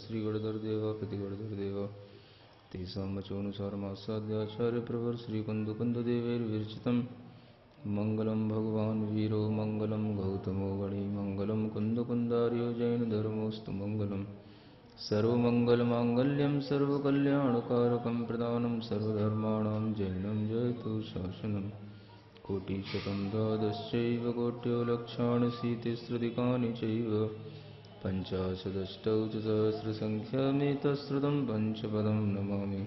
श्री गणधरदेव प्रतिगणधरदेव तेषां वचोनुसारमासाद्याचार्य प्रवर श्रीकुन्दकुन्ददेवैर्विरचितं मङ्गलं भगवान् वीरो मङ्गलं गौतमो गणी मङ्गलं कुन्दकुन्दार्यो जैनधर्मोऽस्तु मङ्गलम् सर्वमङ्गलमाङ्गल्यं सर्वकल्याणकारकं प्रदानं सर्वधर्माणां जैनं जयतु शासनं कोटिशतं द्वादश्चैव कोट्यो लक्षाणि सीतिस्रुतिकानि चैव पञ्चाशदष्टौ च सहस्रसङ्ख्यमेतश्रुतं पञ्चपदं नमामि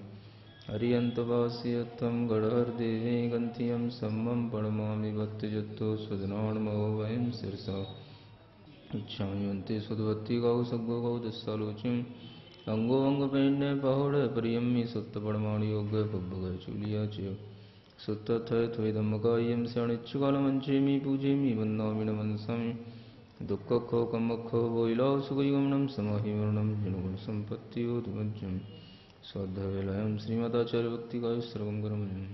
हरियन्तवास्य त्वं गणहरदेवे गन्त्यं सम्मं प्रणमामि भक्तियुक्तो स्वदनान्मो वयं शिरसा इच्छाम्यन्ते सुधवत्ति गौ सद्गो गौ दस्सालोचिं अंगो अंगपेण्य पहोड़ प्रियम्मि सुत्तपरमाणि योग्य पब्बग चूलिया च सुत्तथय त्वयदम्मकायं स्याणिच्छुकालमञ्चेमि पूजेमि वन्दामि नमनसामि दुःखखो कमखो वोइलाव सुखयुगमनं समाहिमरणं जनगुणसम्पत्तियोधुमज्जं स्वाध्यायलयं श्रीमदाचार्यभक्तिकाय सर्वं करमन्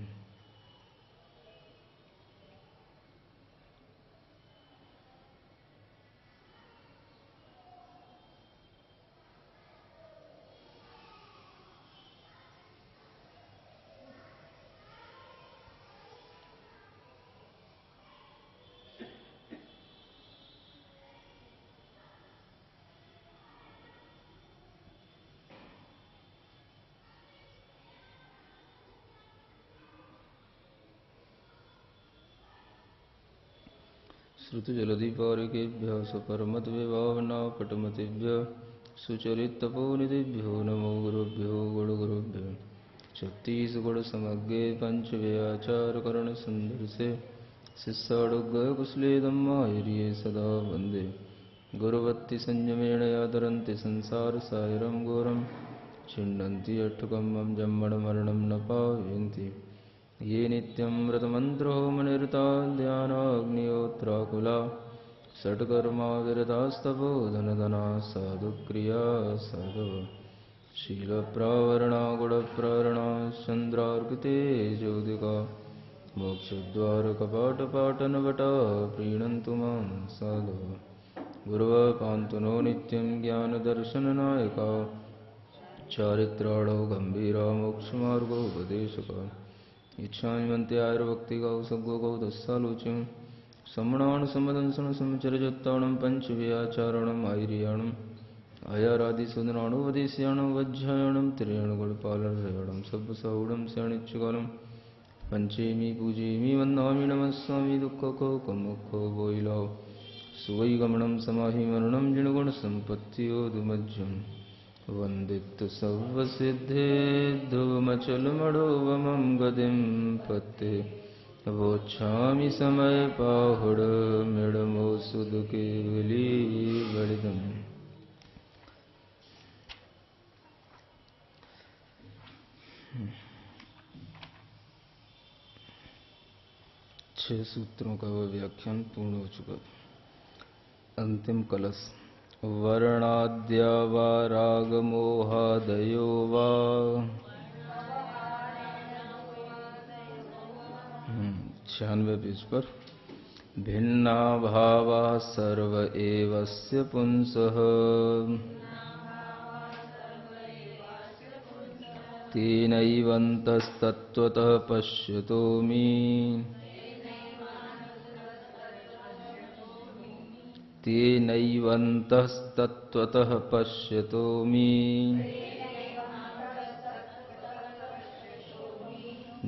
श्रुतजलधिपारिकेभ्यः स्वपरमतविभावनापटमतिभ्यः सुचरितपोनिधिभ्यो नमो गुरुभ्यो गुरुगुरुभ्यो छत्तीसगढ़समग्रे पञ्चव्याचारकरणसन्दर्शे शिष्याडुग्गकुशलेदम्माहिर्ये सदा वन्दे गुरुवत्तिसंयमेण यादरन्ति संसारसागरं घोरं छिन्नन्ति अट्टुकम्मं जम्मणमरणं न पावयन्ति ये नित्यं व्रतमन्त्रो मनिरताध्यानाग्निहोत्राकुला षट्कर्मा विरतास्तपो धनधना साधुक्रिया साधव शीलप्रावरणा गुणप्रवरणा चन्द्रार्पिते ज्योतिका मोक्षद्वारकपाटपाटनवटा प्रीणन्तु मां साधव गुरव पान्तु नो नित्यं ज्ञानदर्शननायका चारित्राणो गम्भीरा मोक्षमार्गोपदेशका इच्छामन्ते आयुर्भक्ति गौ सद्गो गौ दस्सालोच्यं सम्मणान् सम्मदंसनं समचरजत्ताणं पञ्चव्याचारणम् आयर्याणम् आयारादिसुदनाणुपदेश्याणं वज्रायणं त्रियाणगुणपालनरेयणं सब्बसौडं स्याणिच्छुकालं पञ्चेमि पूजेमि वन्दामि नमस्सामि दुःखखो कमुखो वोइलाव सुवैगमनं समाहिमरणं जिणगुणसम्पत्तियोधुमज्जम् वन्दित्तु सर्वसिद्धे ध्रुवमचलमणोवमं गतिं पत्ते वोच्छामि समयपाहुड मृडमो सुदुकेवली वलिदम्। 6 सूत्रों का वह व्याख्यान पूर्ण हो चुका। अंतिम कलश वर्णाद्या वा रागमोहादयो वा 96 पेज पर भिन्ना भावा सर्व एवस्य पुंसः तेनैवन्तस्तत्त्वतः पश्यतोमि तेनैवन्तस्तत्त्वतः पश्यतोमि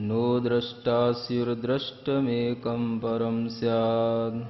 नो द्रष्टास्युर्द्रष्टमेकं परं स्यात्।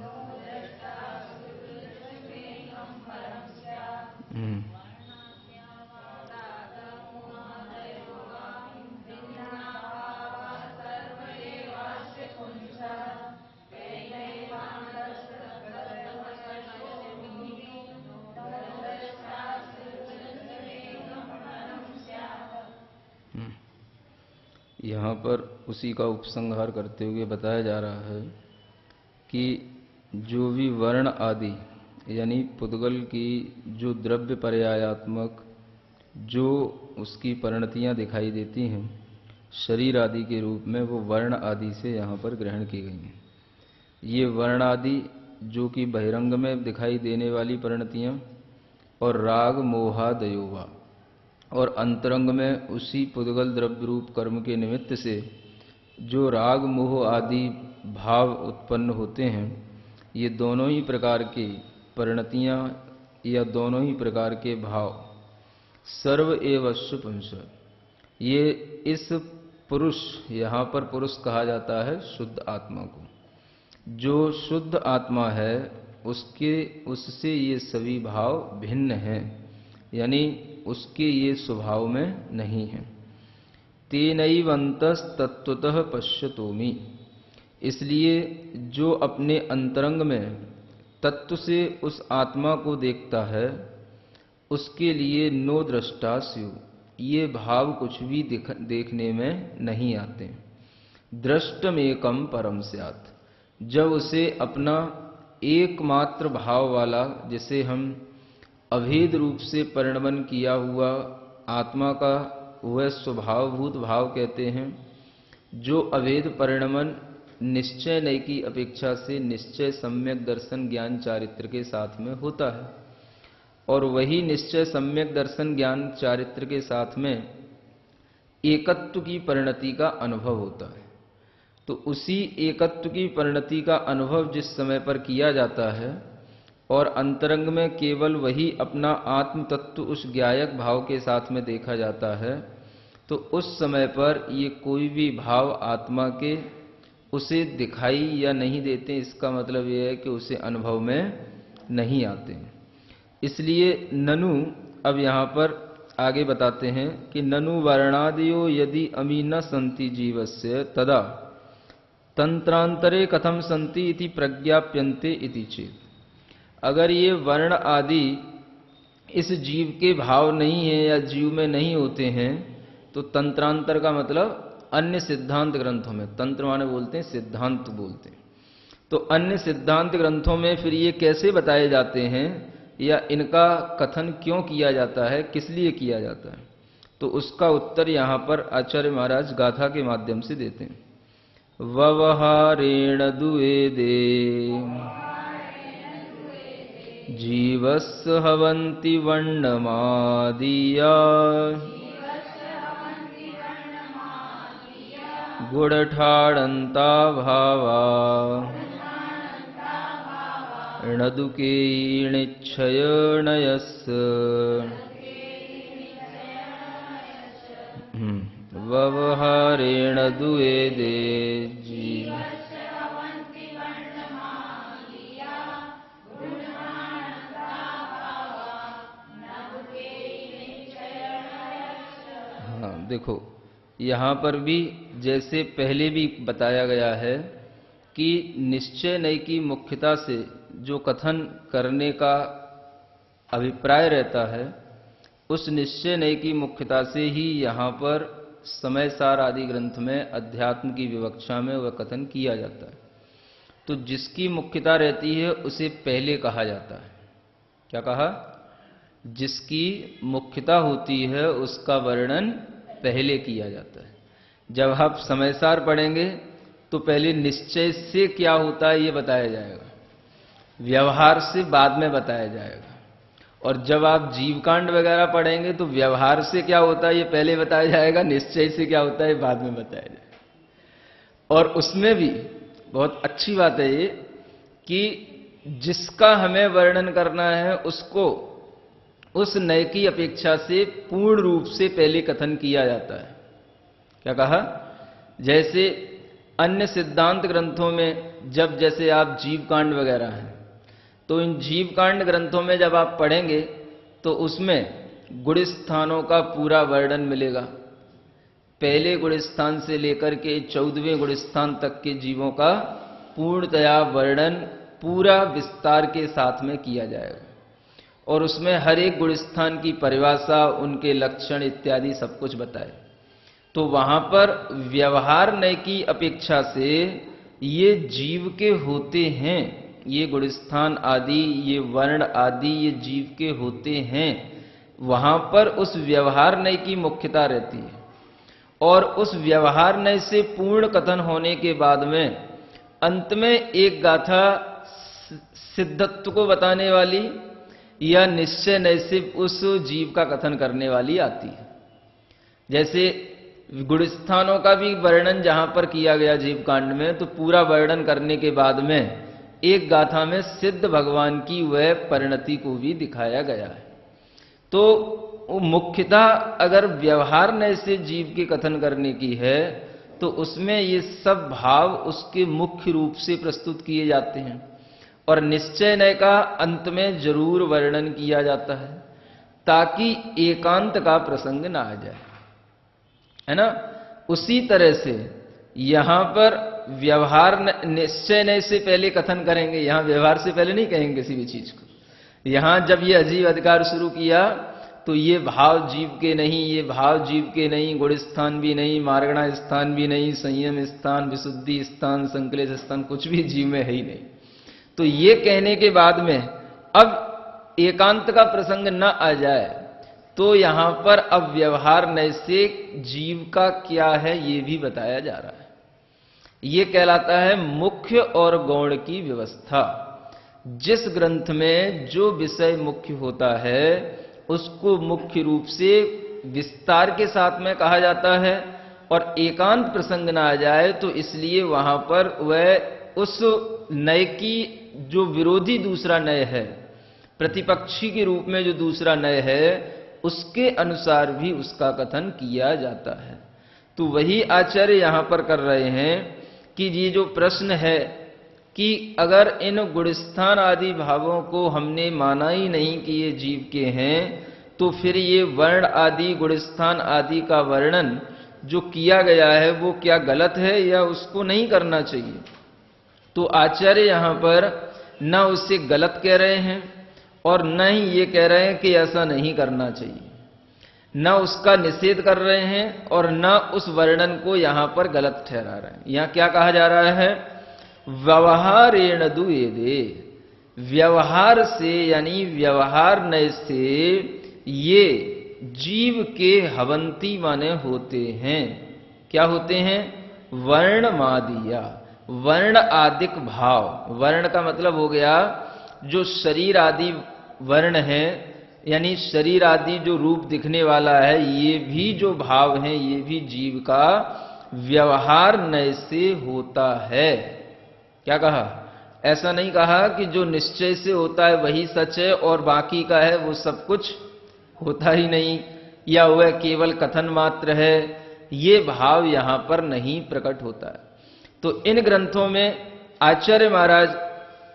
यहाँ पर उसी का उपसंहार करते हुए बताया जा रहा है कि जो भी वर्ण आदि यानी पुद्गल की जो द्रव्य पर्यायात्मक जो उसकी परिणतियां दिखाई देती हैं शरीर आदि के रूप में, वो वर्ण आदि से यहाँ पर ग्रहण की गई हैं। ये वर्ण आदि जो कि बहिरंग में दिखाई देने वाली परिणतियां, और राग मोहादयोवा, और अंतरंग में उसी पुद्गल द्रव्य रूप कर्म के निमित्त से जो राग मोह आदि भाव उत्पन्न होते हैं, ये दोनों ही प्रकार की परिणतियां या दोनों ही प्रकार के भाव सर्व एव पुंस, ये इस पुरुष, यहाँ पर पुरुष कहा जाता है शुद्ध आत्मा को, जो शुद्ध आत्मा है उससे ये सभी भाव भिन्न हैं, यानी उसके ये स्वभाव में नहीं है। तेनैवंतस तत्वतः पश्यतोमि, इसलिए जो अपने अंतरंग में तत्व से उस आत्मा को देखता है, उसके लिए नो दृष्टा स्यु, ये भाव कुछ भी देखने में नहीं आते। दृष्टमेकम परम स्यात्, जब उसे अपना एकमात्र भाव वाला, जिसे हम अभेद रूप से परिणमन किया हुआ आत्मा का वह स्वभावभूत भाव कहते हैं, जो अभेद परिणमन निश्चय नय की अपेक्षा से निश्चय सम्यक दर्शन ज्ञान चारित्र के साथ में होता है, और वही निश्चय सम्यक दर्शन ज्ञान चारित्र के साथ में एकत्व की परिणति का अनुभव होता है। तो उसी एकत्व की परिणति का अनुभव जिस समय पर किया जाता है और अंतरंग में केवल वही अपना आत्म तत्व उस ज्ञायक भाव के साथ में देखा जाता है, तो उस समय पर ये कोई भी भाव आत्मा के उसे दिखाई या नहीं देते। इसका मतलब यह है कि उसे अनुभव में नहीं आते। इसलिए ननु, अब यहाँ पर आगे बताते हैं कि ननु वर्णादियो यदि अमी न संति जीवस्य तदा तंत्रांतरे कथम संति इति प्रज्ञाप्यन्ते इति चेत। अगर ये वर्ण आदि इस जीव के भाव नहीं है या जीव में नहीं होते हैं, तो तंत्रांतर का मतलब अन्य सिद्धांत ग्रंथों में, तंत्र माने बोलते हैं सिद्धांत बोलते हैं, तो अन्य सिद्धांत ग्रंथों में फिर ये कैसे बताए जाते हैं या इनका कथन क्यों किया जाता है, किस लिए किया जाता है, तो उसका उत्तर यहाँ पर आचार्य महाराज गाथा के माध्यम से देते हैं। ववहारेण दुवेदे जीवस्य हवन्ति वर्णमादिया गुणठाडन्ता भावा णदुकेणिच्छयनयस्य व्यवहारेण दुवेदे जीव। हाँ देखो, यहाँ पर भी जैसे पहले भी बताया गया है कि निश्चय नय की मुख्यता से जो कथन करने का अभिप्राय रहता है, उस निश्चय नय की मुख्यता से ही यहाँ पर समय सार आदि ग्रंथ में अध्यात्म की विवक्षा में वह कथन किया जाता है। तो जिसकी मुख्यता रहती है उसे पहले कहा जाता है। क्या कहा? जिसकी मुख्यता होती है उसका वर्णन पहले किया जाता है। जब आप समय सार पढ़ेंगे तो पहले निश्चय से क्या होता है ये बताया जाएगा, व्यवहार से बाद में बताया जाएगा। और जब आप जीवकांड वगैरह पढ़ेंगे तो व्यवहार से क्या होता है ये पहले बताया जाएगा, निश्चय से क्या होता है बाद में बताया जाएगा। और उसमें भी बहुत अच्छी बात है ये कि जिसका हमें वर्णन करना है उसको उस नय की अपेक्षा से पूर्ण रूप से पहले कथन किया जाता है। क्या कहा? जैसे अन्य सिद्धांत ग्रंथों में जब जैसे आप जीवकांड वगैरह हैं, तो इन जीवकांड ग्रंथों में जब आप पढ़ेंगे तो उसमें गुण स्थानों का पूरा वर्णन मिलेगा। पहले गुण स्थान से लेकर के 14वें गुण स्थान तक के जीवों का पूर्णतया वर्णन पूरा विस्तार के साथ में किया जाएगा, और उसमें हर एक गुण स्थान की परिभाषा, उनके लक्षण इत्यादि सब कुछ बताए। तो वहां पर व्यवहार नय की अपेक्षा से ये जीव के होते हैं, ये गुणस्थान आदि, ये वर्ण आदि, ये जीव के होते हैं। वहां पर उस व्यवहार नय की मुख्यता रहती है, और उस व्यवहार नय से पूर्ण कथन होने के बाद में अंत में एक गाथा सिद्धत्व को बताने वाली या निश्चय नैसिव उस जीव का कथन करने वाली आती है। जैसे गुणस्थानों का भी वर्णन जहां पर किया गया जीव कांड में, तो पूरा वर्णन करने के बाद में एक गाथा में सिद्ध भगवान की वह परिणति को भी दिखाया गया है। तो मुख्यतः अगर व्यवहार नय से जीव के कथन करने की है तो उसमें ये सब भाव उसके मुख्य रूप से प्रस्तुत किए जाते हैं, और निश्चय नय का अंत में जरूर वर्णन किया जाता है ताकि एकांत का प्रसंग ना आ जाए, है ना। उसी तरह से यहां पर व्यवहार निश्चय नय से पहले कथन करेंगे, यहां व्यवहार से पहले नहीं कहेंगे किसी भी चीज को। यहां जब ये अजीव अधिकार शुरू किया तो ये भाव जीव के नहीं, ये भाव जीव के नहीं, गुण स्थान भी नहीं, मार्गणा स्थान भी नहीं, संयम स्थान, विशुद्धि स्थान, संकलेश स्थान, कुछ भी जीव में है ही नहीं। तो ये कहने के बाद में अब एकांत का प्रसंग न आ जाए तो यहां पर अब व्यवहार नय से जीव का क्या है ये भी बताया जा रहा है। ये कहलाता है मुख्य और गौण की व्यवस्था। जिस ग्रंथ में जो विषय मुख्य होता है उसको मुख्य रूप से विस्तार के साथ में कहा जाता है, और एकांत प्रसंग ना आ जाए तो इसलिए वहां पर वह उस नय की जो विरोधी दूसरा नय है, प्रतिपक्षी के रूप में जो दूसरा नय है, उसके अनुसार भी उसका कथन किया जाता है। तो वही आचार्य यहां पर कर रहे हैं कि ये जो प्रश्न है कि अगर इन गुणस्थान आदि भावों को हमने माना ही नहीं कि ये जीव के हैं, तो फिर ये वर्ण आदि गुणस्थान आदि का वर्णन जो किया गया है वो क्या गलत है या उसको नहीं करना चाहिए। तो आचार्य यहां पर न उससे गलत कह रहे हैं और न ही ये कह रहे हैं कि ऐसा नहीं करना चाहिए, न उसका निषेध कर रहे हैं और न उस वर्णन को यहां पर गलत ठहरा रहे हैं। यहां क्या कहा जा रहा है, व्यवहारेण दुएदे, व्यवहार से यानी व्यवहार नय से ये जीव के हवंती माने होते हैं। क्या होते हैं, वर्ण मादिया, वर्ण आदिक भाव। वर्ण का मतलब हो गया जो शरीर आदि वर्ण है, यानी शरीर आदि जो रूप दिखने वाला है, ये भी जो भाव है ये भी जीव का व्यवहार नय से होता है। क्या कहा, ऐसा नहीं कहा कि जो निश्चय से होता है वही सच है और बाकी का है वो सब कुछ होता ही नहीं, या वह केवल कथन मात्र है। ये भाव यहां पर नहीं प्रकट होता है। तो इन ग्रंथों में आचार्य महाराज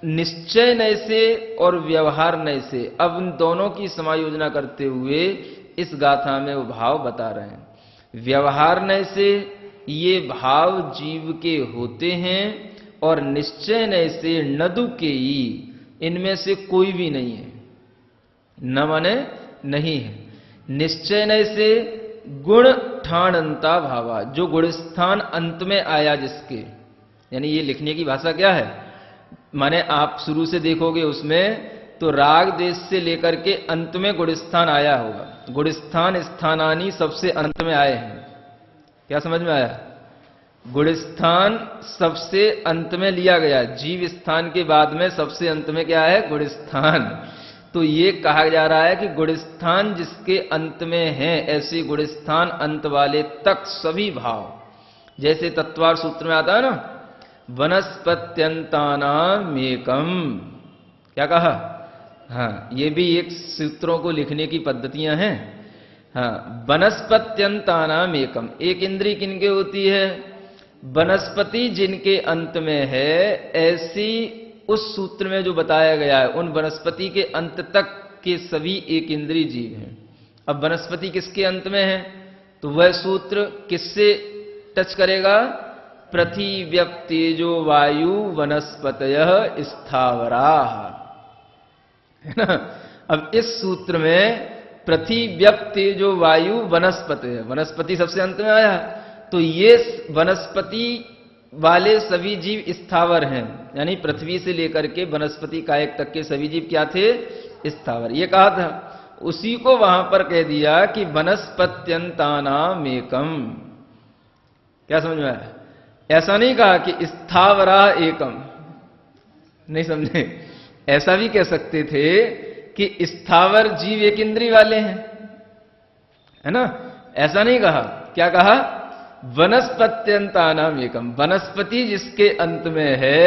निश्चय नय से और व्यवहार नय से अब इन दोनों की समायोजना करते हुए इस गाथा में वो भाव बता रहे हैं। व्यवहार नय से ये भाव जीव के होते हैं और निश्चय नय से नदु के ही, इनमें से कोई भी नहीं है, न माने नहीं है। निश्चय नय से गुण ठाणंता भावा, जो गुणस्थान अंत में आया जिसके, यानी ये लिखने की भाषा क्या है, माने आप शुरू से देखोगे उसमें तो राग देश से लेकर के अंत में गुणस्थान आया होगा। गुणस्थान स्थानानी सबसे अंत में आए हैं। क्या समझ में आया, गुणस्थान सबसे अंत में लिया गया, जीव स्थान के बाद में सबसे अंत में क्या है, गुणस्थान। तो ये कहा जा रहा है कि गुणस्थान जिसके अंत में है, ऐसे गुणस्थान अंत वाले तक सभी भाव, जैसे तत्वार सूत्र में आता है ना, वनस्पत्यंतानामेकम। क्या कहा, हाँ, ये भी एक सूत्रों को लिखने की पद्धतियां हैं। हाँ, वनस्पत्यंतानामेकम, एक इंद्री किनके होती है, वनस्पति जिनके अंत में है, ऐसी उस सूत्र में जो बताया गया है उन वनस्पति के अंत तक के सभी एक इंद्रिय जीव हैं। अब वनस्पति किसके अंत में है, तो वह सूत्र किससे टच करेगा, पृथिव्यप्तेजो वायु वनस्पतयः स्थावराः, है ना। अब इस सूत्र में पृथिव्यप्तेजो वायु वनस्पतयः, वनस्पति सबसे अंत में आया, तो ये वनस्पति वाले सभी जीव स्थावर हैं, यानी पृथ्वी से लेकर के वनस्पति कायक तक के सभी जीव क्या थे, स्थावर। ये कहा था, उसी को वहां पर कह दिया कि वनस्पत्यंतानामेकम। क्या समझ में आया, ऐसा नहीं कहा कि स्थावरा एकम, नहीं समझे। ऐसा भी कह सकते थे कि स्थावर जीव एक इंद्रिय वाले हैं, है ना? ऐसा नहीं कहा। क्या कहा? वनस्पत्यंतानाम एकम, वनस्पति जिसके अंत में है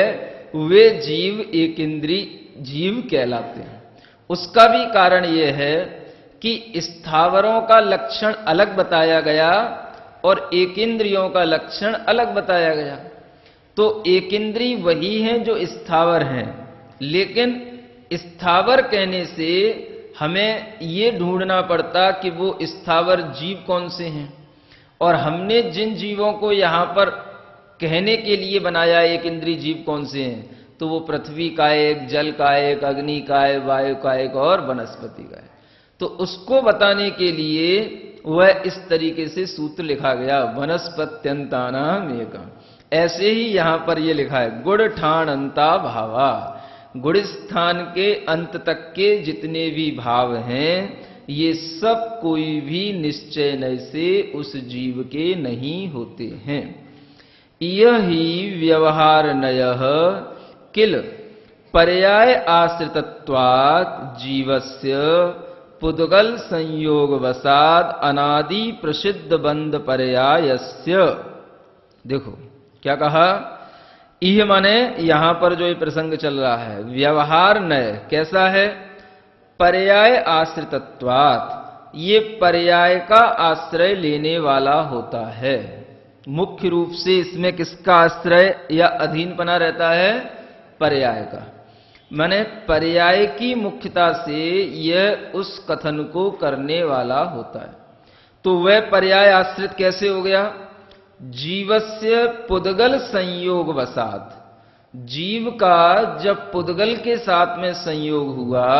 वे जीव एक इंद्रिय जीव कहलाते हैं। उसका भी कारण यह है कि स्थावरों का लक्षण अलग बताया गया और एक इंद्रियों का लक्षण अलग बताया गया। तो एक इंद्रिय वही हैं जो स्थावर हैं, लेकिन स्थावर कहने से हमें ये ढूंढना पड़ता कि वो स्थावर जीव कौन से हैं। और हमने जिन जीवों को यहां पर कहने के लिए बनाया एक इंद्रिय जीव कौन से हैं, तो वो पृथ्वी का एक, जल का एक, अग्नि का एक, वायु का एक और वनस्पति का एक। तो उसको बताने के लिए वह इस तरीके से सूत्र लिखा गया, वनस्पत्यंतानाम एकम। ऐसे ही यहां पर यह लिखा है, गुड़ ठाण अंता भावा, गुड़ स्थान के अंत तक के जितने भी भाव हैं ये सब कोई भी निश्चय नय से उस जीव के नहीं होते हैं। यही व्यवहार नयः किल पर्याय आश्रितत्वात् जीवस्य पुद्गल संयोग वसाद अनादि प्रसिद्ध बंध पर्यायस्य। देखो क्या कहा, यह माने यहां पर जो ये प्रसंग चल रहा है, व्यवहार नय कैसा है? पर्याय आश्रितत्वात्, ये पर्याय का आश्रय लेने वाला होता है। मुख्य रूप से इसमें किसका आश्रय या अधीनपना रहता है? पर्याय का। माने पर्याय की मुख्यता से यह उस कथन को करने वाला होता है। तो वह पर्याय आश्रित कैसे हो गया? जीवस्य पुद्गल संयोग वसात, जीव का जब पुद्गल के साथ में संयोग हुआ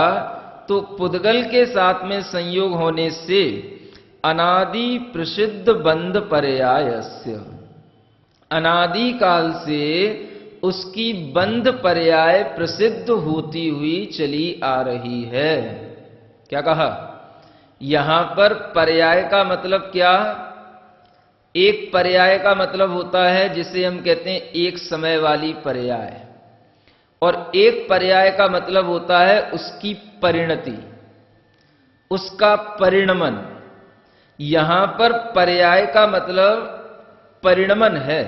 तो पुद्गल के साथ में संयोग होने से अनादि प्रसिद्ध बंध पर्यायस्य, अनादि काल से उसकी बंध पर्याय प्रसिद्ध होती हुई चली आ रही है। क्या कहा? यहां पर पर्याय का मतलब क्या? एक पर्याय का मतलब होता है जिसे हम कहते हैं एक समय वाली पर्याय, और एक पर्याय का मतलब होता है उसकी परिणति, उसका परिणमन। यहां पर पर्याय का मतलब परिणमन है।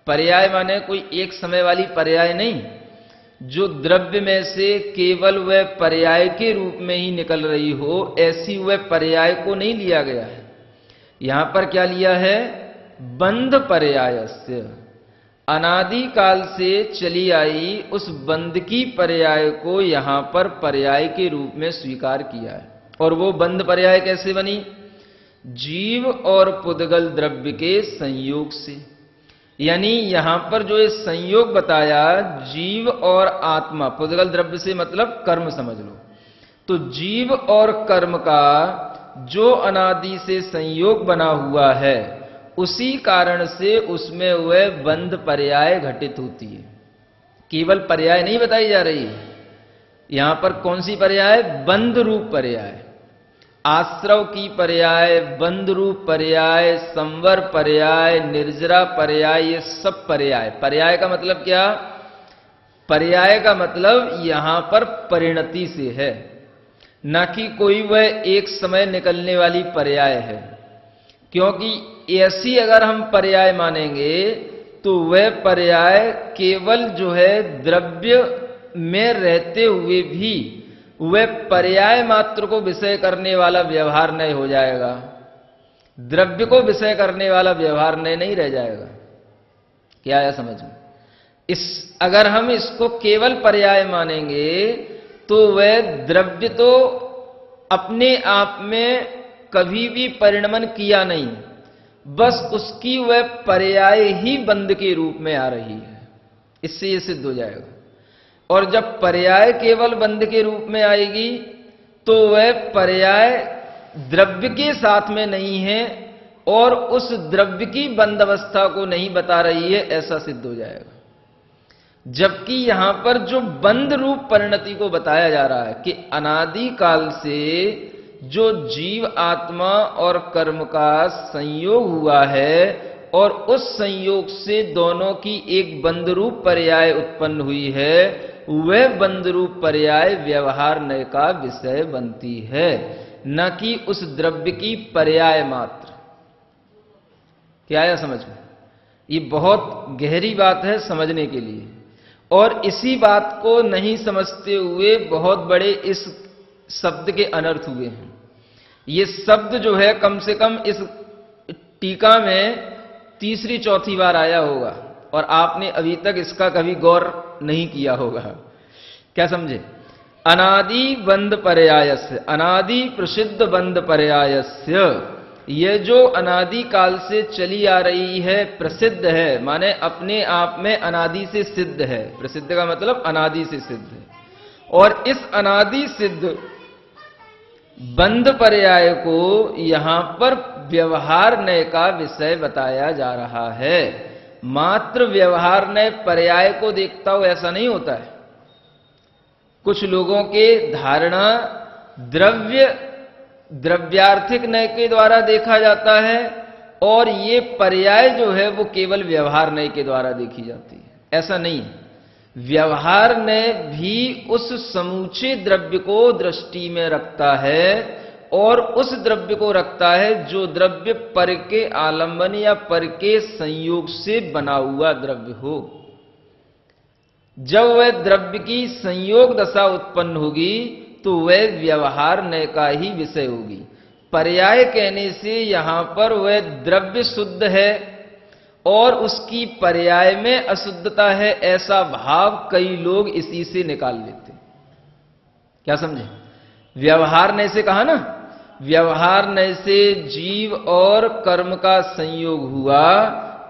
पर्याय माने कोई एक समय वाली पर्याय नहीं, जो द्रव्य में से केवल वह पर्याय के रूप में ही निकल रही हो, ऐसी वह पर्याय को नहीं लिया गया है। यहां पर क्या लिया है? बंध पर्यायस्य, अनादि काल से चली आई उस बंध की पर्याय को यहां पर पर्याय के रूप में स्वीकार किया है। और वो बंध पर्याय कैसे बनी? जीव और पुद्गल द्रव्य के संयोग से। यानी यहां पर जो ये संयोग बताया, जीव और आत्मा, पुद्गल द्रव्य से मतलब कर्म समझ लो, तो जीव और कर्म का जो अनादि से संयोग बना हुआ है, उसी कारण से उसमें वह बंध पर्याय घटित होती है। केवल पर्याय नहीं बताई जा रही है यहां पर। कौन सी पर्याय? बंध रूप पर्याय, आश्रव की पर्याय, बंध रूप पर्याय, संवर पर्याय, निर्जरा पर्याय, ये सब पर्याय। पर्याय का मतलब क्या? पर्याय का मतलब यहां पर परिणति से है, ना कि कोई वह एक समय निकलने वाली पर्याय है। क्योंकि ऐसी अगर हम पर्याय मानेंगे तो वह पर्याय केवल जो है द्रव्य में रहते हुए भी वह पर्याय मात्र को विषय करने वाला व्यवहार नहीं हो जाएगा, द्रव्य को विषय करने वाला व्यवहार नहीं रह जाएगा। क्या है समझ में? अगर हम इसको केवल पर्याय मानेंगे तो वह द्रव्य तो अपने आप में कभी भी परिणमन किया नहीं, बस उसकी वह पर्याय ही बंध के रूप में आ रही है। इससे यह सिद्ध हो जाएगा। और जब पर्याय केवल बंध के रूप में आएगी तो वह पर्याय द्रव्य के साथ में नहीं है और उस द्रव्य की बंध अवस्था को नहीं बता रही है, ऐसा सिद्ध हो जाएगा। जबकि यहां पर जो बंध रूप परिणति को बताया जा रहा है कि अनादि काल से जो जीव आत्मा और कर्म का संयोग हुआ है और उस संयोग से दोनों की एक बंध रूप पर्याय उत्पन्न हुई है, वह बंध रूप पर्याय व्यवहार नय का विषय बनती है, न कि उस द्रव्य की पर्याय मात्र। क्या आया समझ में? ये बहुत गहरी बात है समझने के लिए, और इसी बात को नहीं समझते हुए बहुत बड़े इस शब्द के अनर्थ हुए हैं। ये शब्द जो है कम से कम इस टीका में तीसरी चौथी बार आया होगा, और आपने अभी तक इसका कभी गौर नहीं किया होगा। क्या समझे? अनादि बंध पर्यायस्य, अनादि प्रसिद्ध बंध पर्यायस्य, ये जो अनादि काल से चली आ रही है, प्रसिद्ध है, माने अपने आप में अनादि से सिद्ध है। प्रसिद्ध का मतलब अनादि से सिद्ध है। और इस अनादि सिद्ध बंध पर्याय को यहां पर व्यवहार नय का विषय बताया जा रहा है। मात्र व्यवहार नय पर्याय को देखता हो ऐसा नहीं होता है। कुछ लोगों के धारणा द्रव्यार्थिक नय के द्वारा देखा जाता है, और ये पर्याय जो है वो केवल व्यवहार नय के द्वारा देखी जाती है। ऐसा नहीं है। व्यवहार नय भी उस समूचे द्रव्य को दृष्टि में रखता है, और उस द्रव्य को रखता है जो द्रव्य पर के आलंबन या पर के संयोग से बना हुआ द्रव्य हो। जब वह द्रव्य की संयोग दशा उत्पन्न होगी तो वह व्यवहार नय का ही विषय होगी। पर्याय कहने से यहां पर वह द्रव्य शुद्ध है और उसकी पर्याय में अशुद्धता है, ऐसा भाव कई लोग इसी से निकाल लेते। क्या समझे? व्यवहार नय से कहा ना, व्यवहार नय से जीव और कर्म का संयोग हुआ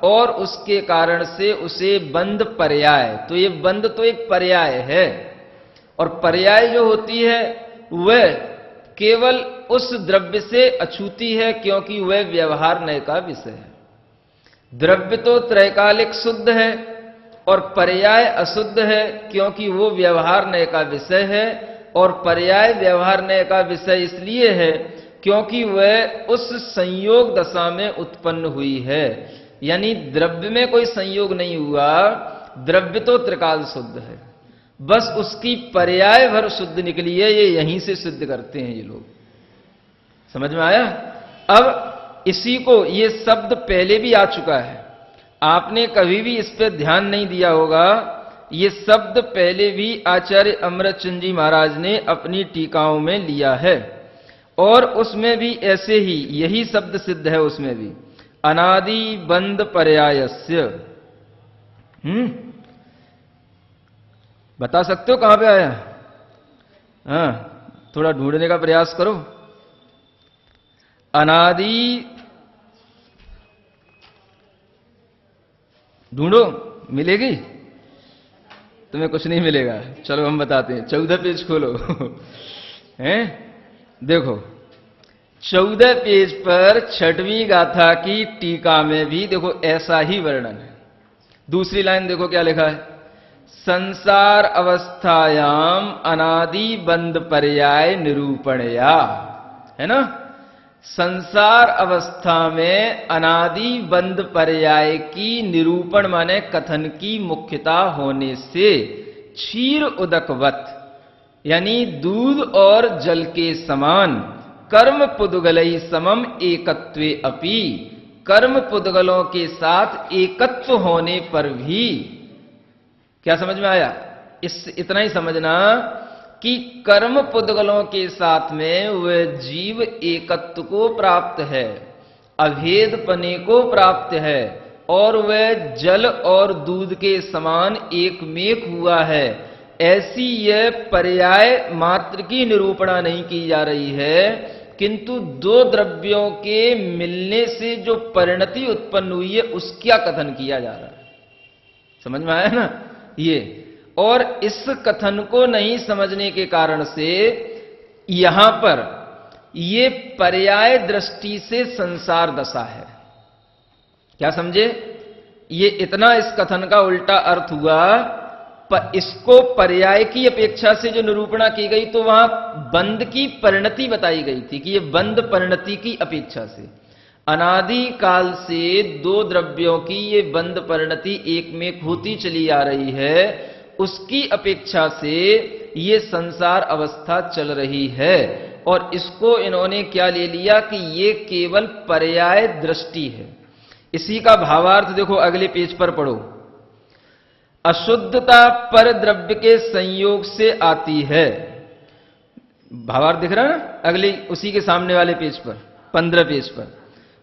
और उसके कारण से उसे बंध पर्याय, तो ये बंध तो एक पर्याय है, और पर्याय जो होती है वह केवल उस द्रव्य से अछूती है, क्योंकि वह व्यवहार नय का विषय है। द्रव्य तो त्रैकालिक शुद्ध है और पर्याय अशुद्ध है, क्योंकि वो व्यवहार नय का विषय है। और पर्याय व्यवहार नय का विषय इसलिए है क्योंकि वह उस संयोग दशा में उत्पन्न हुई है। यानी द्रव्य में कोई संयोग नहीं हुआ, द्रव्य तो त्रिकाल शुद्ध है, बस उसकी पर्याय भर शुद्ध निकली है। ये यहीं से सिद्ध करते हैं ये लोग। समझ में आया? अब इसी को, ये शब्द पहले भी आ चुका है, आपने कभी भी इस पर ध्यान नहीं दिया होगा। ये शब्द पहले भी आचार्य अमृतचंद जी महाराज ने अपनी टीकाओं में लिया है, और उसमें भी ऐसे ही यही शब्द सिद्ध है। उसमें भी अनादि बंध पर्यायस्य, बता सकते हो कहां पे आया? हाँ, थोड़ा ढूंढने का प्रयास करो। अनादि ढूंढो, मिलेगी? तुम्हें कुछ नहीं मिलेगा। चलो हम बताते हैं। 14 पेज खोलो। हैं? देखो 14 पेज पर 6वीं गाथा की टीका में भी देखो ऐसा ही वर्णन है। दूसरी लाइन देखो क्या लिखा है? संसार अवस्थायाम अनादि बंध पर्याय निरूपणया, है ना? संसार अवस्था में अनादि बंध पर्याय की निरूपण माने कथन की मुख्यता होने से क्षीर उदकवत, यानी दूध और जल के समान, कर्म पुद्गलई समम एकत्वे अपि, कर्म पुद्गलों के साथ एकत्व होने पर भी, क्या समझ में आया? इतना ही समझना कि कर्म पुद्गलों के साथ में वह जीव एकत्व को प्राप्त है, अभेदपने को प्राप्त है, और वह जल और दूध के समान एकमेक हुआ है। ऐसी यह पर्याय मात्र की निरूपणा नहीं की जा रही है, किंतु दो द्रव्यों के मिलने से जो परिणति उत्पन्न हुई है उसका कथन किया जा रहा है। समझ में आया ना ये? और इस कथन को नहीं समझने के कारण से यहां पर ये पर्याय दृष्टि से संसार दशा है। क्या समझे? ये इतना इस कथन का उल्टा अर्थ हुआ। पर इसको पर्याय की अपेक्षा से जो निरूपणा की गई तो वहां बंध की परिणति बताई गई थी कि ये बंध परिणति की अपेक्षा से, अनादि काल से दो द्रव्यों की ये बंध परिणति एक में होती चली आ रही है, उसकी अपेक्षा से ये संसार अवस्था चल रही है। और इसको इन्होंने क्या ले लिया कि ये केवल पर्याय दृष्टि है। इसी का भावार्थ देखो, अगले पेज पर पढ़ो। अशुद्धता पर द्रव्य के संयोग से आती है। भावार्थ दिख रहा है ना, अगले उसी के सामने वाले पेज पर, 15 पेज पर।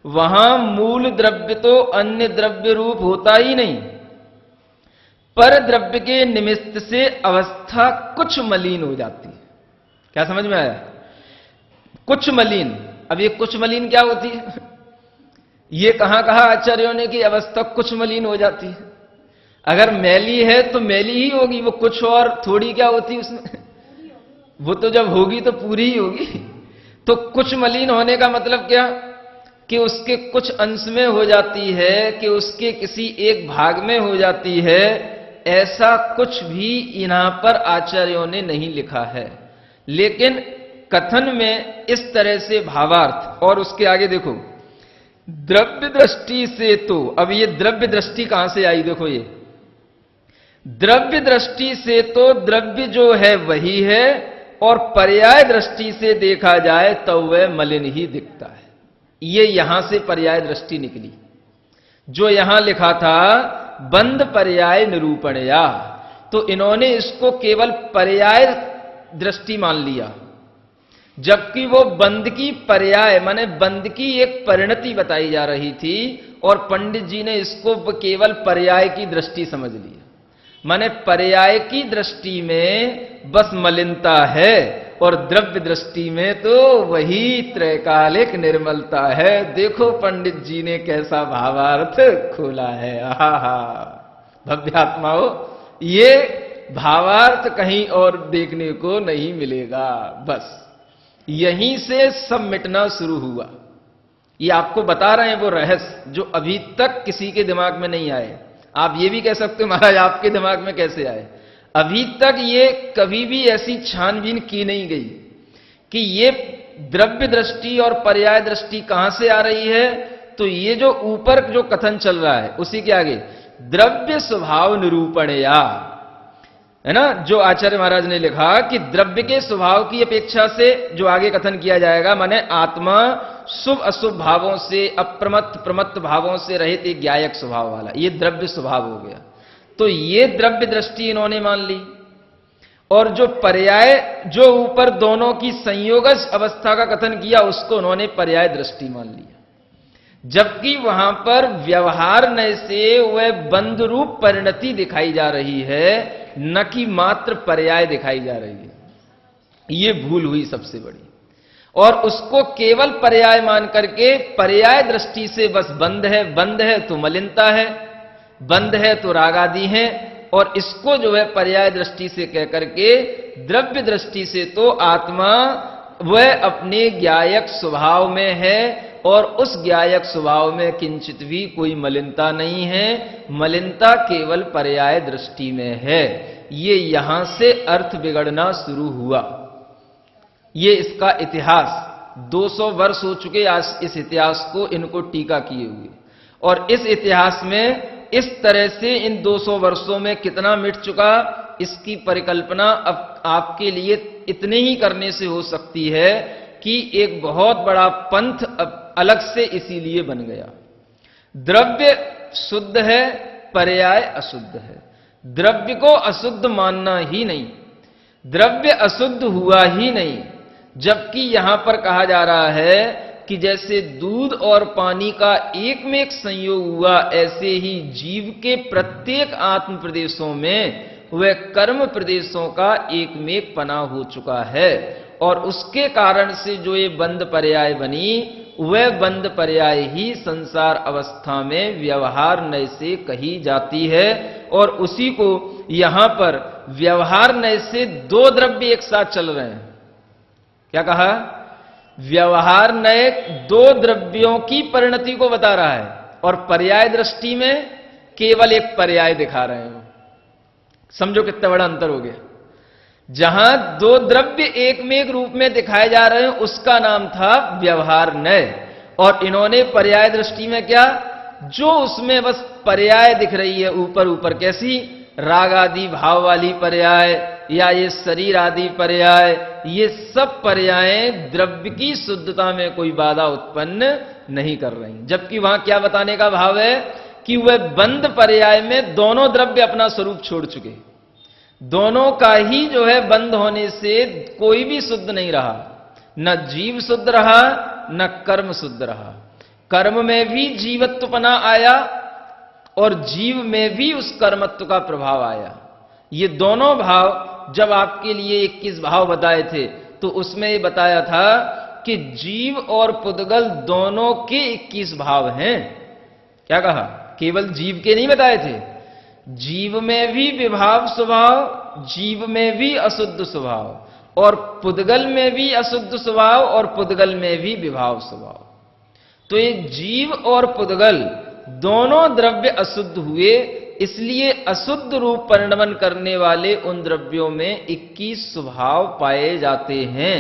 वहां मूल द्रव्य तो अन्य द्रव्य रूप होता ही नहीं, पर द्रव्य के निमित्त से अवस्था कुछ मलिन हो जाती है। क्या समझ में आया? कुछ मलिन। अब ये कुछ मलिन क्या होती है? ये कहां कहा आचार्यों ने कि अवस्था कुछ मलिन हो जाती है? अगर मैली है तो मैली ही होगी, वो कुछ और थोड़ी क्या होती उसमें, वो तो जब होगी तो पूरी ही होगी। तो कुछ मलिन होने का मतलब क्या कि उसके कुछ अंश में हो जाती है, कि उसके किसी एक भाग में हो जाती है। ऐसा कुछ भी यहां पर आचार्यों ने नहीं लिखा है, लेकिन कथन में इस तरह से भावार्थ। और उसके आगे देखो, द्रव्य दृष्टि से तो, अब ये द्रव्य दृष्टि कहां से आई? देखो, ये द्रव्य दृष्टि से तो द्रव्य जो है वही है, और पर्याय दृष्टि से देखा जाए तो वह मलिन ही दिखता है। ये यहां से पर्याय दृष्टि निकली। जो यहां लिखा था बंद पर्याय निरूपणया, तो इन्होंने इसको केवल पर्याय दृष्टि मान लिया, जबकि वो बंद की पर्याय माने बंद की एक परिणति बताई जा रही थी, और पंडित जी ने इसको केवल पर्याय की दृष्टि समझ लिया। माने पर्याय की दृष्टि में बस मलिनता है, और द्रव्य दृष्टि में तो वही त्रैकालिक निर्मलता है। देखो पंडित जी ने कैसा भावार्थ खोला है। आहा, भव्यात्माओं, ये भावार्थ कहीं और देखने को नहीं मिलेगा। बस यहीं से सब मिटना शुरू हुआ। ये आपको बता रहे हैं वो रहस्य जो अभी तक किसी के दिमाग में नहीं आए। आप ये भी कह सकते हो महाराज आपके दिमाग में कैसे आए। अभी तक ये कभी भी ऐसी छानबीन की नहीं गई कि ये द्रव्य दृष्टि और पर्याय दृष्टि कहां से आ रही है। तो ये जो ऊपर जो कथन चल रहा है उसी के आगे द्रव्य स्वभाव निरूपणया, है ना, जो आचार्य महाराज ने लिखा कि द्रव्य के स्वभाव की अपेक्षा से जो आगे कथन किया जाएगा, माने आत्मा शुभ अशुभ भावों से, अप्रमत्त प्रमत्त भावों से रहित एक ज्ञायक स्वभाव वाला, ये द्रव्य स्वभाव हो गया। तो ये द्रव्य दृष्टि इन्होंने मान ली। और जो पर्याय, जो ऊपर दोनों की संयोगज अवस्था का कथन किया, उसको उन्होंने पर्याय दृष्टि मान लिया, जबकि वहां पर व्यवहार नय से वह बंद रूप परिणति दिखाई जा रही है, न कि मात्र पर्याय दिखाई जा रही है। ये भूल हुई सबसे बड़ी। और उसको केवल पर्याय मान करके पर्याय दृष्टि से बस बंद है तो मलिनता है, बंद है तो राग आदि है, और इसको जो है पर्याय दृष्टि से कह करके द्रव्य दृष्टि से तो आत्मा वह अपने ज्ञायक स्वभाव में है, और उस ज्ञायक स्वभाव में किंचित भी कोई मलिनता नहीं है, मलिनता केवल पर्याय दृष्टि में है। ये यहां से अर्थ बिगड़ना शुरू हुआ। ये इसका इतिहास 200 वर्ष हो चुके आज इस इतिहास को इनको टीका किए हुए, और इस इतिहास में इस तरह से इन 200 वर्षों में कितना मिट चुका, इसकी परिकल्पना अब आपके लिए इतने ही करने से हो सकती है कि एक बहुत बड़ा पंथ अब अलग से इसीलिए बन गया। द्रव्य शुद्ध है, पर्याय अशुद्ध है। द्रव्य को अशुद्ध मानना ही नहीं, द्रव्य अशुद्ध हुआ ही नहीं, जबकि यहां पर कहा जा रहा है कि जैसे दूध और पानी का एक में एक संयोग हुआ, ऐसे ही जीव के प्रत्येक आत्म प्रदेशों में वह कर्म प्रदेशों का एक में एक पना हो चुका है, और उसके कारण से जो ये बंद पर्याय बनी, वह बंद पर्याय ही संसार अवस्था में व्यवहार नय से कही जाती है। और उसी को यहां पर व्यवहार नय से दो द्रव्य एक साथ चल रहे हैं। क्या कहा? व्यवहार नय दो द्रव्यों की परिणति को बता रहा है, और पर्याय दृष्टि में केवल एक पर्याय दिखा रहे हैं। समझो कितना बड़ा अंतर हो गया। जहां दो द्रव्य एक में एक रूप में दिखाए जा रहे हैं उसका नाम था व्यवहार नय, और इन्होंने पर्याय दृष्टि में क्या, जो उसमें बस पर्याय दिख रही है ऊपर ऊपर, कैसी, राग आदि भाव वाली पर्याय या ये शरीर आदि पर्याय, ये सब पर्यायें द्रव्य की शुद्धता में कोई बाधा उत्पन्न नहीं कर रही। जबकि वहां क्या बताने का भाव है कि वह बंद पर्याय में दोनों द्रव्य अपना स्वरूप छोड़ चुके, दोनों का ही जो है बंद होने से कोई भी शुद्ध नहीं रहा, न जीव शुद्ध रहा न कर्म शुद्ध रहा। कर्म में भी जीवत्वपना आया और जीव में भी उस कर्मत्व का प्रभाव आया। ये दोनों भाव जब आपके लिए 21 भाव बताए थे तो उसमें ये बताया था कि जीव और पुद्गल दोनों के 21 भाव हैं। क्या कहा? केवल जीव के नहीं बताए थे, जीव में भी विभाव स्वभाव, जीव में भी अशुद्ध स्वभाव, और पुद्गल में भी अशुद्ध स्वभाव और पुद्गल में भी विभाव स्वभाव। तो ये जीव और पुद्गल दोनों द्रव्य अशुद्ध हुए, इसलिए अशुद्ध रूप परिणमन करने वाले उन द्रव्यों में 21 स्वभाव पाए जाते हैं।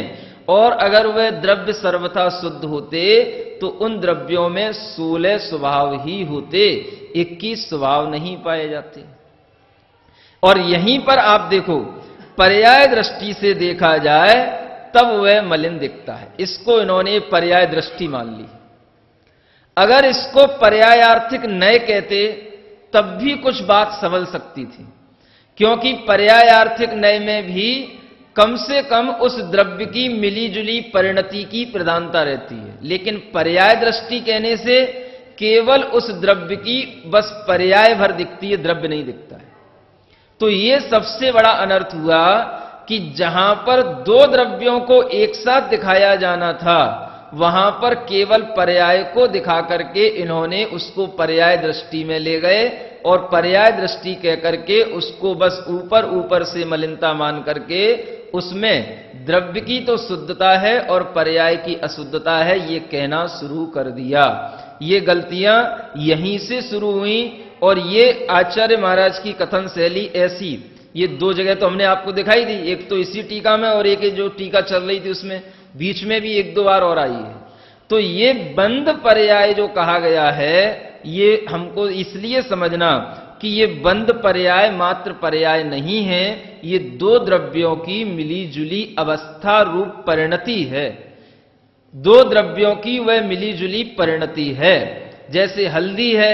और अगर वह द्रव्य सर्वथा शुद्ध होते तो उन द्रव्यों में 16 स्वभाव ही होते, 21 स्वभाव नहीं पाए जाते। और यहीं पर आप देखो, पर्याय दृष्टि से देखा जाए तब वह मलिन दिखता है। इसको इन्होंने पर्याय दृष्टि मान ली। अगर इसको पर्यायार्थिक नय कहते तब भी कुछ बात संभल सकती थी, क्योंकि पर्यायार्थिक नय में भी कम से कम उस द्रव्य की मिली जुली परिणति की प्रधानता रहती है। लेकिन पर्याय दृष्टि कहने से केवल उस द्रव्य की बस पर्याय भर दिखती है, द्रव्य नहीं दिखता है। तो यह सबसे बड़ा अनर्थ हुआ कि जहां पर दो द्रव्यों को एक साथ दिखाया जाना था, वहां पर केवल पर्याय को दिखा करके इन्होंने उसको पर्याय दृष्टि में ले गए और पर्याय दृष्टि कह करके उसको बस ऊपर ऊपर से मलिनता मान करके उसमें द्रव्य की तो शुद्धता है और पर्याय की अशुद्धता है, ये कहना शुरू कर दिया। ये गलतियां यहीं से शुरू हुई और ये आचार्य महाराज की कथन शैली ऐसी, ये दो जगह तो हमने आपको दिखाई दी, एक तो इसी टीका में और एक जो टीका चल रही थी उसमें, बीच में भी एक दो बार और आई है। तो ये बंद पर्याय जो कहा गया है, ये हमको इसलिए समझना कि ये बंद पर्याय मात्र पर्याय नहीं है, ये दो द्रव्यों की मिली जुली अवस्था रूप परिणति है। दो द्रव्यों की वह मिली जुली परिणति है। जैसे हल्दी है,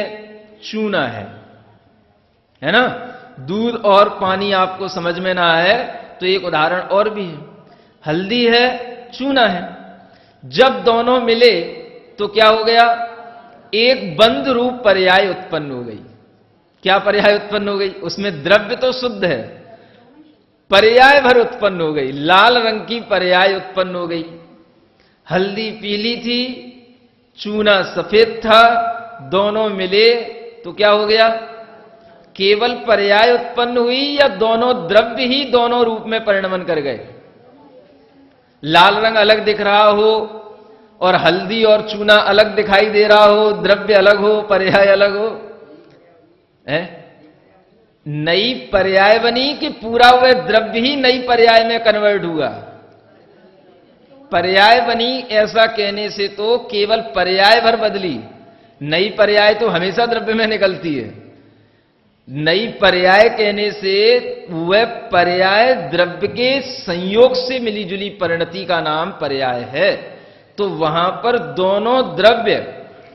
चूना है ना? दूध और पानी आपको समझ में ना आए तो एक उदाहरण और भी है। हल्दी है, चूना है, जब दोनों मिले तो क्या हो गया? एक बंद रूप पर्याय उत्पन्न हो गई। क्या पर्याय उत्पन्न हो गई? उसमें द्रव्य तो शुद्ध है, पर्याय भर उत्पन्न हो गई, लाल रंग की पर्याय उत्पन्न हो गई। हल्दी पीली थी, चूना सफेद था, दोनों मिले तो क्या हो गया? केवल पर्याय उत्पन्न हुई या दोनों द्रव्य ही दोनों रूप में परिणमन कर गए? लाल रंग अलग दिख रहा हो और हल्दी और चूना अलग दिखाई दे रहा हो, द्रव्य अलग हो, पर्याय अलग हो, नई पर्याय बनी कि पूरा वह द्रव्य ही नई पर्याय में कन्वर्ट हुआ? पर्याय बनी ऐसा कहने से तो केवल पर्याय भर बदली, नई पर्याय तो हमेशा द्रव्य में निकलती है। नई पर्याय कहने से वह पर्याय द्रव्य के संयोग से मिली जुली परिणति का नाम पर्याय है। तो वहां पर दोनों द्रव्य,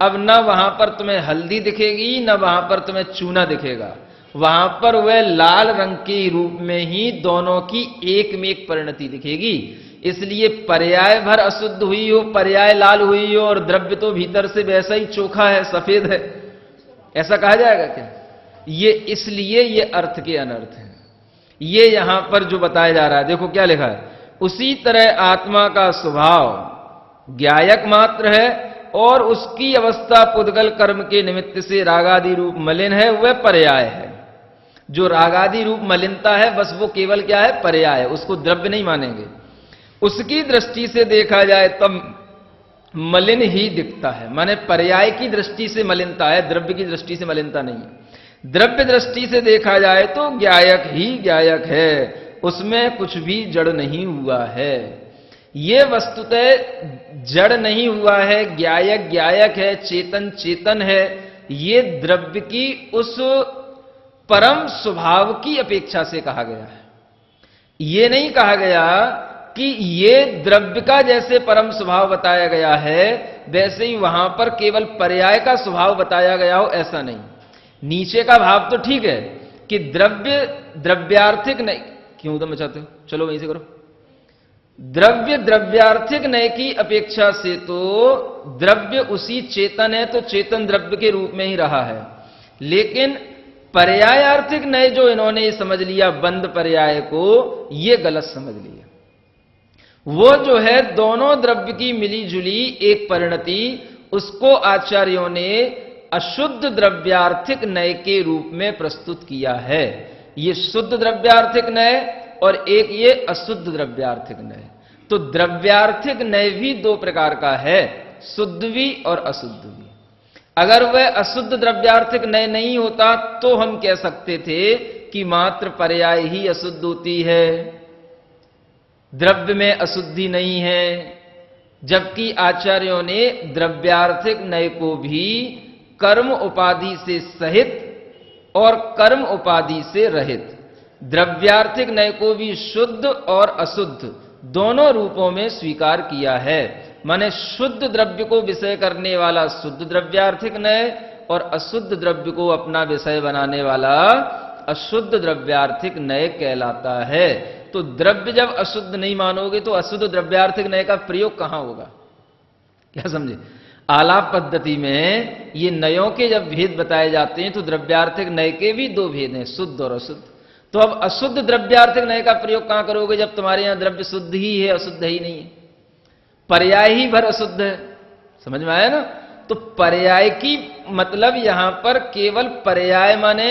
अब न वहां पर तुम्हें हल्दी दिखेगी न वहां पर तुम्हें चूना दिखेगा, वहां पर वह लाल रंग के रूप में ही दोनों की एक में एक परिणति दिखेगी। इसलिए पर्याय भर अशुद्ध हुई हो, पर्याय लाल हुई हो और द्रव्य तो भीतर से वैसा ही चोखा है, सफेद है, ऐसा कहा जाएगा क्या? ये इसलिए ये अर्थ के अनर्थ है। ये यहां पर जो बताया जा रहा है, देखो क्या लिखा है, उसी तरह आत्मा का स्वभाव ज्ञायक मात्र है और उसकी अवस्था पुद्गल कर्म के निमित्त से रागादि रूप मलिन है, वह पर्याय है। जो रागादि रूप मलिनता है बस वो केवल क्या है? पर्याय है, उसको द्रव्य नहीं मानेंगे। उसकी दृष्टि से देखा जाए तब मलिन ही दिखता है, माने पर्याय की दृष्टि से मलिनता है, द्रव्य की दृष्टि से मलिनता नहीं है। द्रव्य दृष्टि से देखा जाए तो ज्ञायक ही ज्ञायक है, उसमें कुछ भी जड़ नहीं हुआ है। ये वस्तुतः जड़ नहीं हुआ है, ज्ञायक ज्ञायक है, चेतन चेतन है। ये द्रव्य की उस परम स्वभाव की अपेक्षा से कहा गया है। यह नहीं कहा गया कि ये द्रव्य का जैसे परम स्वभाव बताया गया है वैसे ही वहां पर केवल पर्याय का स्वभाव बताया गया हो, ऐसा नहीं। नीचे का भाव तो ठीक है कि द्रव्य द्रव्यार्थिक नहीं, क्यों तो मचाते हो, चलो वहीं से करो। द्रव्य द्रव्यार्थिक नय की अपेक्षा से तो द्रव्य उसी चेतन है, तो चेतन द्रव्य के रूप में ही रहा है। लेकिन पर्यायार्थिक नय जो इन्होंने समझ लिया बंद पर्याय को, यह गलत समझ लिया। वो जो है दोनों द्रव्य की मिली जुली एक परिणति, उसको आचार्यों ने अशुद्ध द्रव्यार्थिक नय के रूप में प्रस्तुत किया है। ये शुद्ध द्रव्यार्थिक नय और एक ये अशुद्ध द्रव्यार्थिक नय। तो द्रव्यार्थिक नय भी दो प्रकार का है, शुद्ध भी और अशुद्ध भी। अगर वह अशुद्ध द्रव्यार्थिक नय नहीं होता तो हम कह सकते थे कि मात्र पर्याय ही अशुद्ध होती है, द्रव्य में अशुद्धि नहीं है। जबकि आचार्यों ने द्रव्यार्थिक नय को भी कर्म उपाधि से सहित और कर्म उपाधि से रहित, द्रव्यार्थिक नय को भी शुद्ध और अशुद्ध दोनों रूपों में स्वीकार किया है। माने शुद्ध द्रव्य को विषय करने वाला शुद्ध द्रव्यार्थिक नय और अशुद्ध द्रव्य को अपना विषय बनाने वाला अशुद्ध द्रव्यार्थिक नय कहलाता है। तो द्रव्य जब अशुद्ध नहीं मानोगे तो अशुद्ध द्रव्यार्थिक नय का प्रयोग कहां होगा, क्या समझे? आलाप पद्धति में ये नयों के जब भेद बताए जाते हैं तो द्रव्यार्थिक नय के भी दो भेद हैं, शुद्ध और अशुद्ध। तो अब अशुद्ध द्रव्यार्थिक नय का प्रयोग कहां करोगे जब तुम्हारे यहां द्रव्य शुद्ध ही है, अशुद्ध ही नहीं है, पर्याय ही भर अशुद्ध है। समझ में आया ना? तो पर्याय की मतलब यहां पर केवल पर्याय माने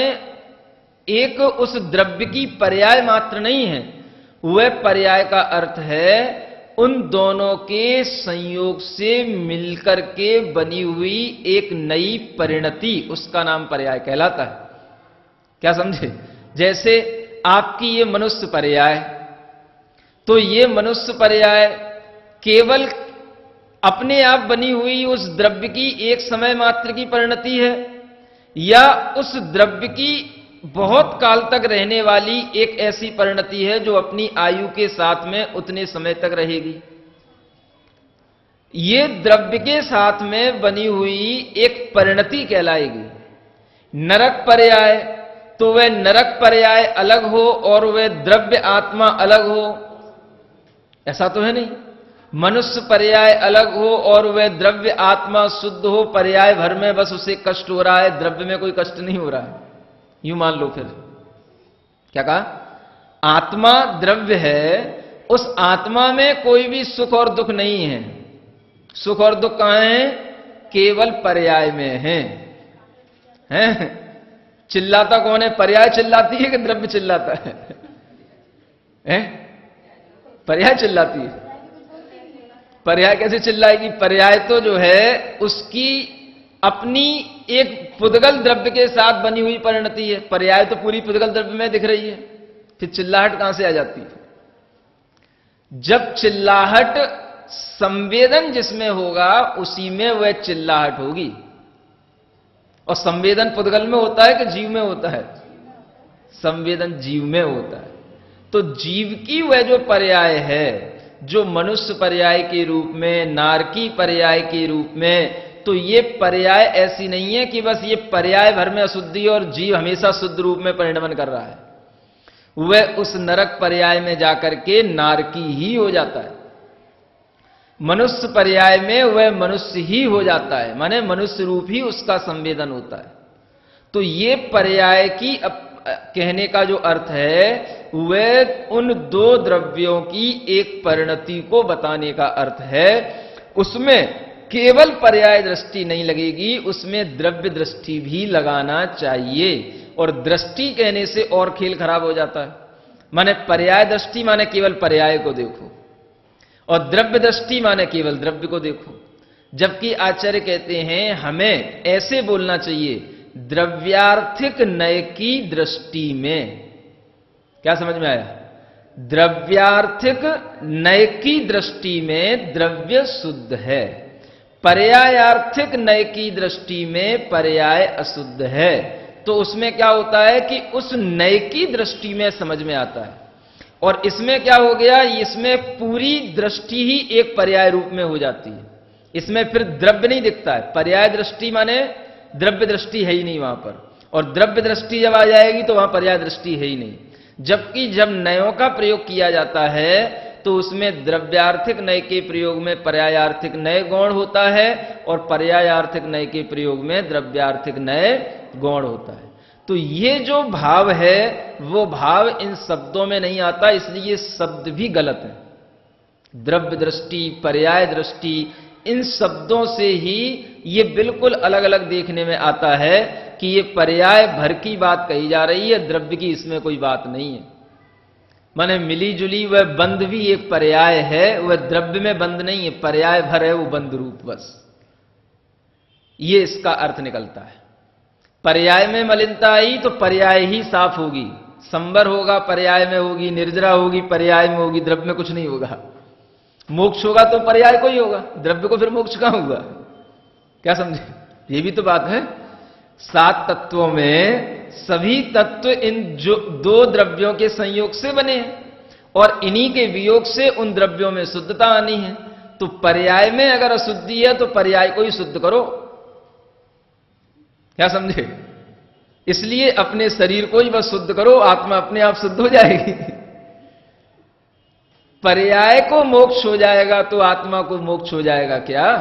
एक उस द्रव्य की पर्याय मात्र नहीं है, वह पर्याय का अर्थ है उन दोनों के संयोग से मिलकर के बनी हुई एक नई परिणति, उसका नाम पर्याय कहलाता है। क्या समझे? जैसे आपकी ये मनुष्य पर्याय, तो ये मनुष्य पर्याय केवल अपने आप बनी हुई उस द्रव्य की एक समय मात्र की परिणति है, या उस द्रव्य की बहुत काल तक रहने वाली एक ऐसी परिणति है जो अपनी आयु के साथ में उतने समय तक रहेगी। ये द्रव्य के साथ में बनी हुई एक परिणति कहलाएगी। नरक पर्याय, तो वह नरक पर्याय अलग हो और वह द्रव्य आत्मा अलग हो, ऐसा तो है नहीं। मनुष्य पर्याय अलग हो और वह द्रव्य आत्मा शुद्ध हो, पर्याय भर में बस उसे कष्ट हो रहा है, द्रव्य में कोई कष्ट नहीं हो रहा है, यूं मान लो। फिर क्या कहा? आत्मा द्रव्य है, उस आत्मा में कोई भी सुख और दुख नहीं है। सुख और दुख कहां है? केवल पर्याय में है। चिल्लाता कौन है? पर्याय चिल्लाती है कि द्रव्य चिल्लाता है? पर्याय चिल्लाती है। पर्याय कैसे चिल्लाएगी? पर्याय तो जो है उसकी अपनी एक पुद्गल द्रव्य के साथ बनी हुई परिणति है। पर्याय तो पूरी पुद्गल द्रव्य में दिख रही है, फिर चिल्लाहट कहां से आ जाती है? जब चिल्लाहट संवेदन जिसमें होगा उसी में वह चिल्लाहट होगी। और संवेदन पुद्गल में होता है कि जीव में होता है? संवेदन जीव में होता है। तो जीव की वह जो पर्याय है, जो मनुष्य पर्याय के रूप में, नारकी पर्याय के रूप में, तो ये पर्याय ऐसी नहीं है कि बस ये पर्याय भर में अशुद्धि और जीव हमेशा शुद्ध रूप में परिणमन कर रहा है। वह उस नरक पर्याय में जाकर के नारकी ही हो जाता है, मनुष्य पर्याय में वह मनुष्य ही हो जाता है, माने मनुष्य रूप ही उसका संवेदन होता है। तो ये पर्याय की कहने का जो अर्थ है वह उन दो द्रव्यों की एक परिणति को बताने का अर्थ है। उसमें केवल पर्याय दृष्टि नहीं लगेगी, उसमें द्रव्य दृष्टि भी लगाना चाहिए। और दृष्टि कहने से और खेल खराब हो जाता है। माने पर्याय दृष्टि माने केवल पर्याय को देखो, और द्रव्य दृष्टि माने केवल द्रव्य को देखो। जबकि आचार्य कहते हैं हमें ऐसे बोलना चाहिए, द्रव्यार्थिक नय की दृष्टि में। क्या समझ में आया? द्रव्यार्थिक नय की दृष्टि में द्रव्य शुद्ध है, पर्यायार्थिक नय की दृष्टि में पर्याय अशुद्ध है। तो उसमें क्या होता है कि उस नए की दृष्टि में समझ में आता है। और इसमें क्या हो गया, इसमें पूरी दृष्टि ही एक पर्याय रूप में हो जाती है। इसमें फिर द्रव्य नहीं दिखता है। पर्याय दृष्टि माने द्रव्य दृष्टि है ही नहीं वहां पर, और द्रव्य दृष्टि जब आ जाएगी तो वहां पर्याय दृष्टि है ही नहीं। जबकि जब नयों का प्रयोग किया जाता है तो उसमें द्रव्यार्थिक नय के प्रयोग में पर्यायार्थिक नय गौण होता है, और पर्यायार्थिक नय के प्रयोग में द्रव्यार्थिक नय गौण होता है। तो ये जो भाव है वो भाव इन शब्दों में नहीं आता, इसलिए ये शब्द भी गलत है। द्रव्य दृष्टि, पर्याय दृष्टि, इन शब्दों से ही ये बिल्कुल अलग अलग देखने में आता है कि ये पर्याय भर की बात कही जा रही है, द्रव्य की इसमें कोई बात नहीं है। माने मिली जुली वह बंद भी एक पर्याय है, वह द्रव्य में बंद नहीं है, पर्याय भर है वो बंद रूप बस। ये इसका अर्थ निकलता है। पर्याय में मलिनता आई तो पर्याय ही साफ होगी। संबर होगा पर्याय में होगी, निर्जरा होगी पर्याय में होगी, द्रव्य में कुछ नहीं होगा। मोक्ष होगा तो पर्याय को ही होगा, द्रव्य को फिर मोक्ष कहां होगा? क्या समझे? ये भी तो बात है। 7 तत्वों में सभी तत्व इन जो 2 द्रव्यों के संयोग से बने हैं, और इन्हीं के वियोग से उन द्रव्यों में शुद्धता आनी है। तो पर्याय में अगर अशुद्धि है तो पर्याय को ही शुद्ध करो। क्या समझे? इसलिए अपने शरीर को ही बस शुद्ध करो, आत्मा अपने आप शुद्ध हो जाएगी। पर्याय को मोक्ष हो जाएगा तो आत्मा को मोक्ष हो जाएगा क्या?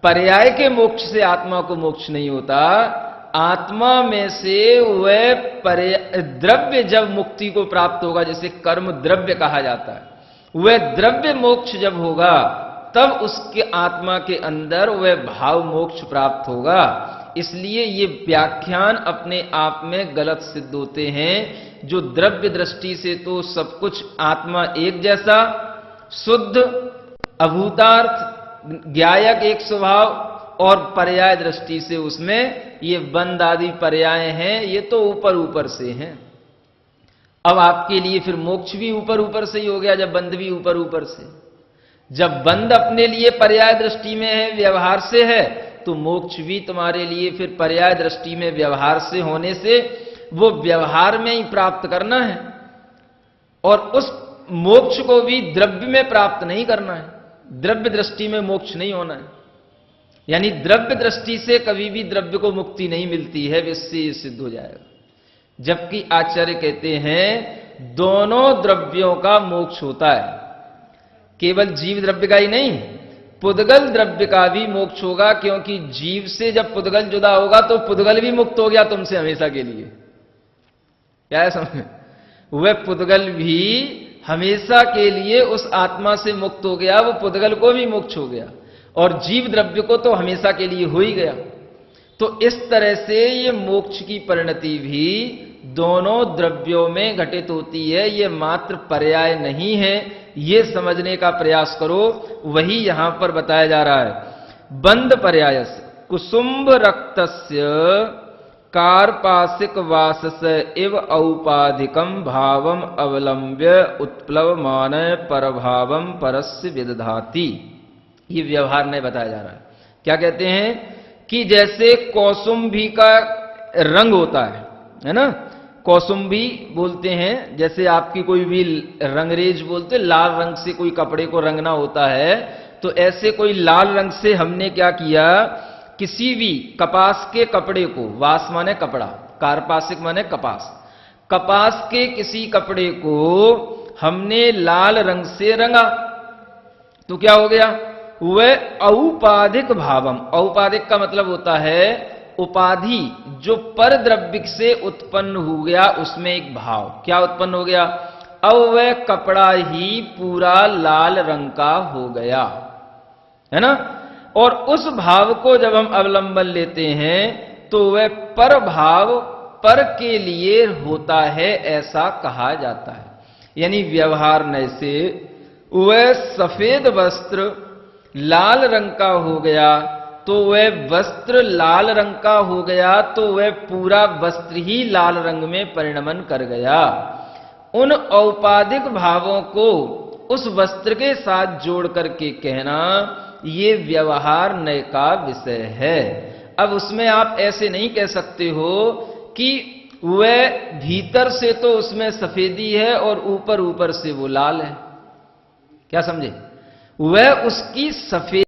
पर्याय के मोक्ष से आत्मा को मोक्ष नहीं होता। आत्मा में से वह द्रव्य जब मुक्ति को प्राप्त होगा, जैसे कर्म द्रव्य कहा जाता है, वह द्रव्य मोक्ष जब होगा तब उसके आत्मा के अंदर वह भाव मोक्ष प्राप्त होगा। इसलिए ये व्याख्यान अपने आप में गलत सिद्ध होते हैं। जो द्रव्य दृष्टि से तो सब कुछ आत्मा एक जैसा शुद्ध अभूतार्थ ज्ञायक एक स्वभाव, और पर्याय दृष्टि से उसमें ये बंद आदि पर्याय हैं, ये तो ऊपर ऊपर से हैं। अब आपके लिए फिर मोक्ष भी ऊपर ऊपर से ही हो गया, जब बंद भी ऊपर ऊपर से। जब बंद अपने लिए पर्याय दृष्टि में है, व्यवहार से है, तो मोक्ष भी तुम्हारे लिए फिर पर्याय दृष्टि में व्यवहार से होने से वो व्यवहार में ही प्राप्त करना है, और उस मोक्ष को भी द्रव्य में प्राप्त नहीं करना है। द्रव्य दृष्टि में मोक्ष नहीं होना है। यानी द्रव्य दृष्टि से कभी भी द्रव्य को मुक्ति नहीं मिलती है, इससे सिद्ध हो जाएगा। जबकि आचार्य कहते हैं दोनों द्रव्यों का मोक्ष होता है, केवल जीव द्रव्य का ही नहीं, पुद्गल द्रव्य का भी मोक्ष होगा। क्योंकि जीव से जब पुद्गल जुदा होगा तो पुद्गल भी मुक्त हो गया तुमसे हमेशा के लिए। क्या है समझ? वह पुद्गल भी हमेशा के लिए उस आत्मा से मुक्त हो गया, वो पुद्गल को भी मोक्ष हो गया, और जीव द्रव्य को तो हमेशा के लिए हो ही गया। तो इस तरह से ये मोक्ष की परिणति भी दोनों द्रव्यों में घटित होती है, ये मात्र पर्याय नहीं है। ये समझने का प्रयास करो, वही यहां पर बताया जा रहा है। बंद पर्यायस कुसुम्भ रक्तस्य कार्पासिक वासस इव औपाधिकम भावम अवलंब्य उत्प्लवमान परभावम परस्य विदधाति। ये व्यवहार में बताया जा रहा है। क्या कहते हैं कि जैसे कौसुंभी का रंग होता है ना, कौसुंभी बोलते हैं, जैसे आपकी कोई भी रंगरेज बोलते, लाल रंग से कोई कपड़े को रंगना होता है, तो ऐसे कोई लाल रंग से हमने क्या किया, किसी भी कपास के कपड़े को, वास माने कपड़ा, कार्पासिक माने कपास, कपास के किसी कपड़े को हमने लाल रंग से रंगा, तो क्या हो गया, वह औपाधिक भावम, औपाधिक का मतलब होता है उपाधि, जो पर द्रव्य से उत्पन्न हो गया उसमें एक भाव, क्या उत्पन्न हो गया, अब वह कपड़ा ही पूरा लाल रंग का हो गया, है ना। और उस भाव को जब हम अवलंबन लेते हैं तो वह पर भाव पर के लिए होता है, ऐसा कहा जाता है। यानी व्यवहार नय से वह सफेद वस्त्र लाल रंग का हो गया, तो वह वस्त्र लाल रंग का हो गया, तो वह पूरा वस्त्र ही लाल रंग में परिणमन कर गया। उन औपाधिक भावों को उस वस्त्र के साथ जोड़ करके कहना, ये व्यवहार नय का विषय है। अब उसमें आप ऐसे नहीं कह सकते हो कि वह भीतर से तो उसमें सफेदी है और ऊपर ऊपर से वो लाल है। क्या समझे? वह उसकी सफेद